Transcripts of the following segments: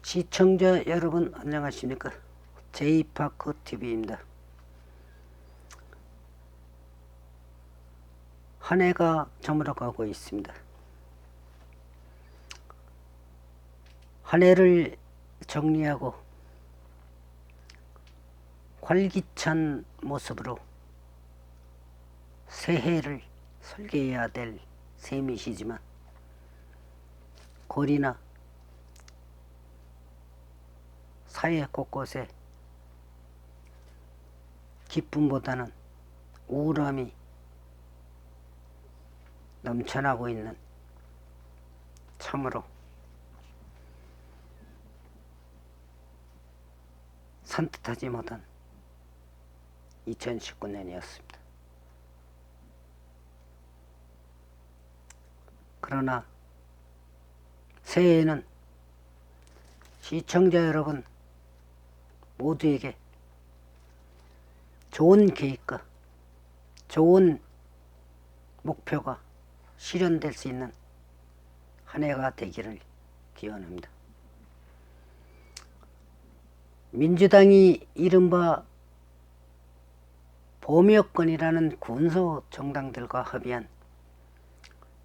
시청자 여러분 안녕하십니까? 제이파크TV입니다. 한 해가 저물어가고 있습니다. 한 해를 정리하고 활기찬 모습으로 새해를 설계해야 될 셈이시지만 골이나 사회 곳곳에 기쁨보다는 우울함이 넘쳐나고 있는 참으로 산뜻하지 못한 2019년이었습니다. 그러나 새해에는 시청자 여러분 모두에게 좋은 계획과 좋은 목표가 실현될 수 있는 한 해가 되기를 기원합니다. 민주당이 이른바 범여권이라는 군소 정당들과 합의한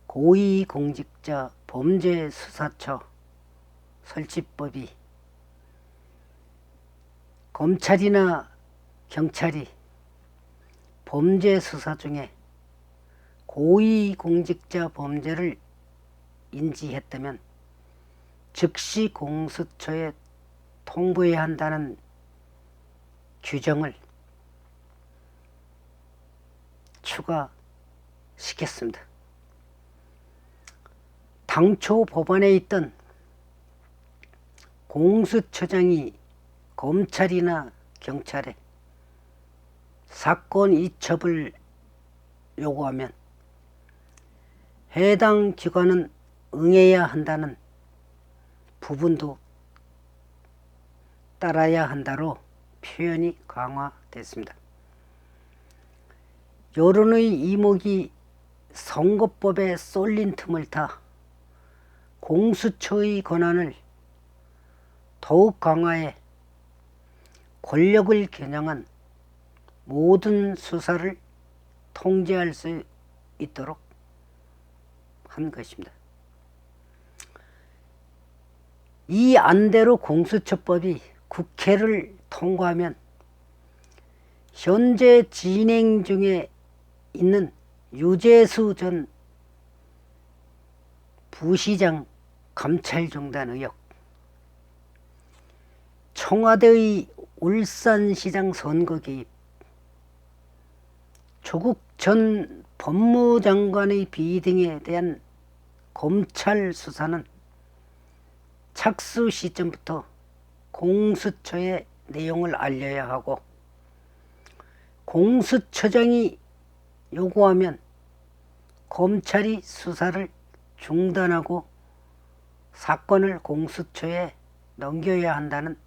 고위공직자 범죄수사처 설치법이 검찰이나 경찰이 범죄 수사 중에 고위공직자 범죄를 인지했다면 즉시 공수처에 통보해야 한다는 규정을 추가시켰습니다. 당초 법안에 있던 공수처장이 검찰이나 경찰에 사건 이첩을 요구하면 해당 기관은 응해야 한다는 부분도 따라야 한다로 표현이 강화됐습니다. 여론의 이목이 선거법에 쏠린 틈을 타 공수처의 권한을 더욱 강화해 권력을 겨냥한 모든 수사를 통제할 수 있도록 한 것입니다. 이 안대로 공수처법이 국회를 통과하면 현재 진행 중에 있는 유재수 전 부시장 감찰중단 의혹, 청와대의 울산시장 선거 개입, 조국 전 법무장관의 비위 등에 대한 검찰 수사는 착수 시점부터 공수처에 내용을 알려야 하고 공수처장이 요구하면 검찰이 수사를 중단하고 사건을 공수처에 넘겨야 한다는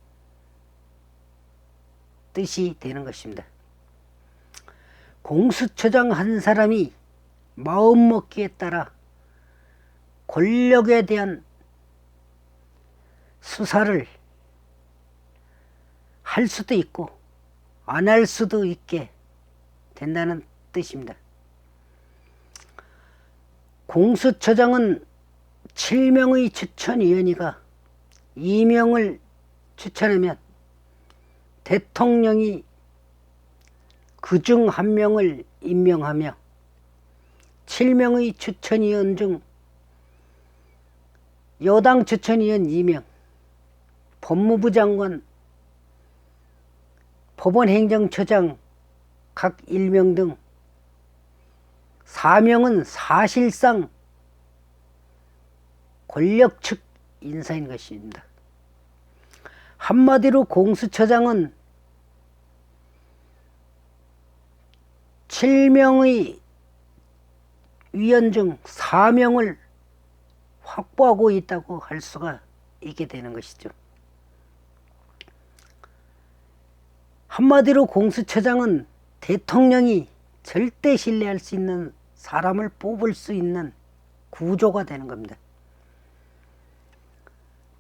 뜻이 되는 것입니다. 공수처장 한 사람이 마음먹기에 따라 권력에 대한 수사를 할 수도 있고 안 할 수도 있게 된다는 뜻입니다. 공수처장은 7명의 추천위원회가 2명을 추천하면 대통령이 그중 1명을 임명하며 7명의 추천위원 중 여당 추천위원 2명, 법무부 장관, 법원행정처장 각 1명 등 4명은 사실상 권력 측 인사인 것입니다. 한마디로 공수처장은 7명의 위원 중 4명을 확보하고 있다고 할 수가 있게 되는 것이죠. 한마디로 공수처장은 대통령이 절대 신뢰할 수 있는 사람을 뽑을 수 있는 구조가 되는 겁니다.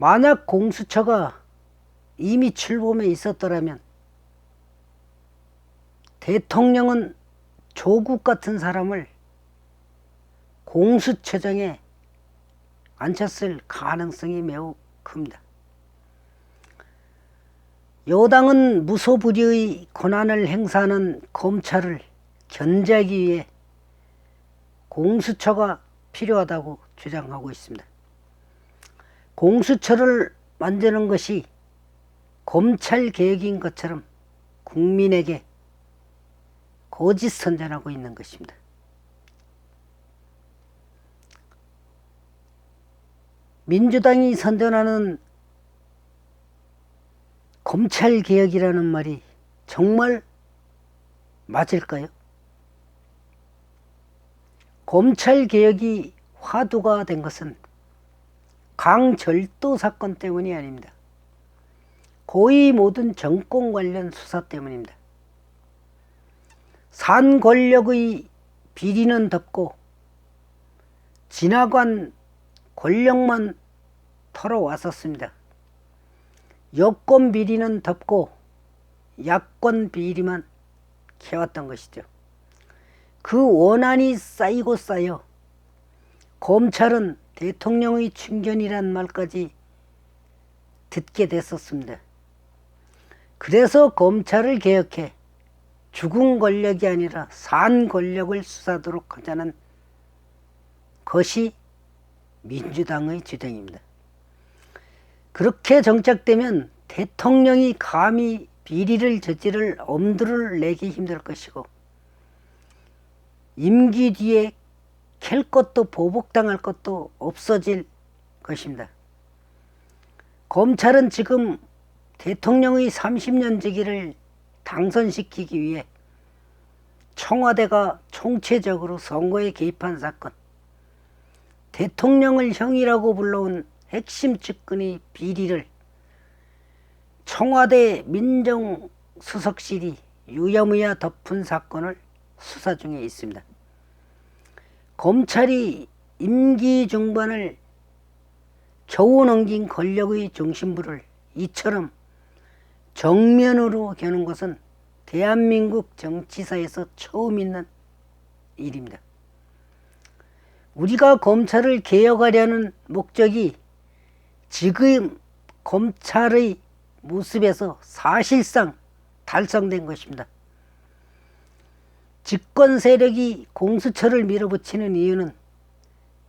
만약 공수처가 이미 출범해 있었더라면 대통령은 조국 같은 사람을 공수처장에 앉혔을 가능성이 매우 큽니다. 여당은 무소불위의 권한을 행사하는 검찰을 견제하기 위해 공수처가 필요하다고 주장하고 있습니다. 공수처를 만드는 것이 검찰개혁인 것처럼 국민에게 거짓 선전하고 있는 것입니다. 민주당이 선전하는 검찰개혁이라는 말이 정말 맞을까요? 검찰개혁이 화두가 된 것은 강절도 사건 때문이 아닙니다. 거의 모든 정권 관련 수사 때문입니다. 산 권력의 비리는 덮고 지나간 권력만 털어왔었습니다. 여권 비리는 덮고 야권 비리만 캐왔던 것이죠. 그 원한이 쌓이고 쌓여 검찰은 대통령의 충견이란 말까지 듣게 됐었습니다. 그래서 검찰을 개혁해 죽은 권력이 아니라 산 권력을 수사하도록 하자는 것이 민주당의 주장입니다. 그렇게 정착되면 대통령이 감히 비리를 저지를 엄두를 내기 힘들 것이고 임기 뒤에 캘 것도 보복당할 것도 없어질 것입니다. 검찰은 지금 대통령의 30년지기를 당선시키기 위해 청와대가 총체적으로 선거에 개입한 사건, 대통령을 형이라고 불러온 핵심 측근의 비리를 청와대 민정수석실이 유야무야 덮은 사건을 수사 중에 있습니다. 검찰이 임기 중반을 겨우 넘긴 권력의 중심부를 이처럼 정면으로 겨눈 것은 대한민국 정치사에서 처음 있는 일입니다. 우리가 검찰을 개혁하려는 목적이 지금 검찰의 모습에서 사실상 달성된 것입니다. 집권 세력이 공수처를 밀어붙이는 이유는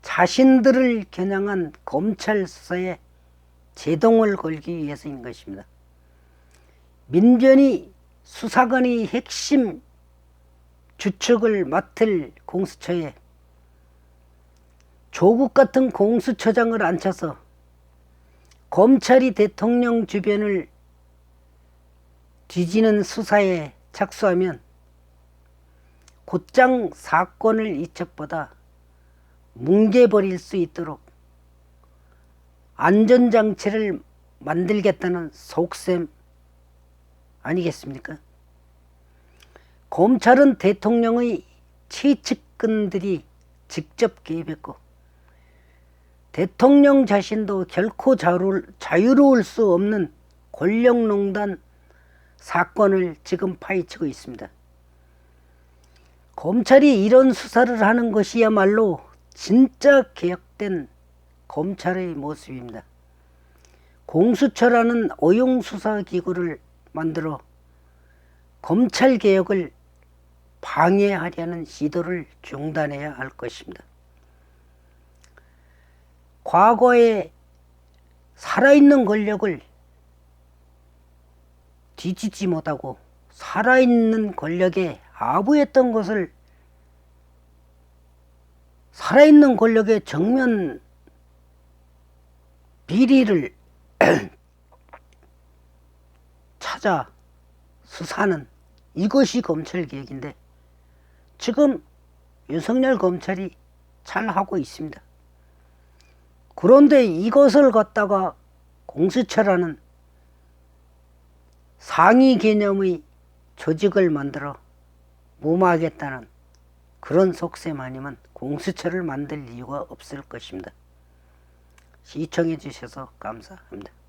자신들을 겨냥한 검찰 수사에 제동을 걸기 위해서인 것입니다. 민변이 수사관의 핵심 주축을 맡을 공수처에 조국 같은 공수처장을 앉혀서 검찰이 대통령 주변을 뒤지는 수사에 착수하면 곧장 사건을 이첩보다 뭉개버릴 수 있도록 안전장치를 만들겠다는 속셈 아니겠습니까? 검찰은 대통령의 최측근들이 직접 개입했고 대통령 자신도 결코 자유로울 수 없는 권력농단 사건을 지금 파헤치고 있습니다. 검찰이 이런 수사를 하는 것이야말로 진짜 개혁된 검찰의 모습입니다. 공수처라는 어용수사기구를 만들어 검찰개혁을 방해하려는 시도를 중단해야 할 것입니다. 과거에 살아있는 권력을 뒤집지 못하고 살아있는 권력에 아부했던 것을 살아있는 권력의 정면 비리를 찾아 수사는 이것이 검찰개혁인데 지금 윤석열 검찰이 잘하고 있습니다. 그런데 이것을 갖다가 공수처라는 상위 개념의 조직을 만들어 무마하겠다는 그런 속셈 아니면 공수처를 만들 이유가 없을 것입니다. 시청해 주셔서 감사합니다.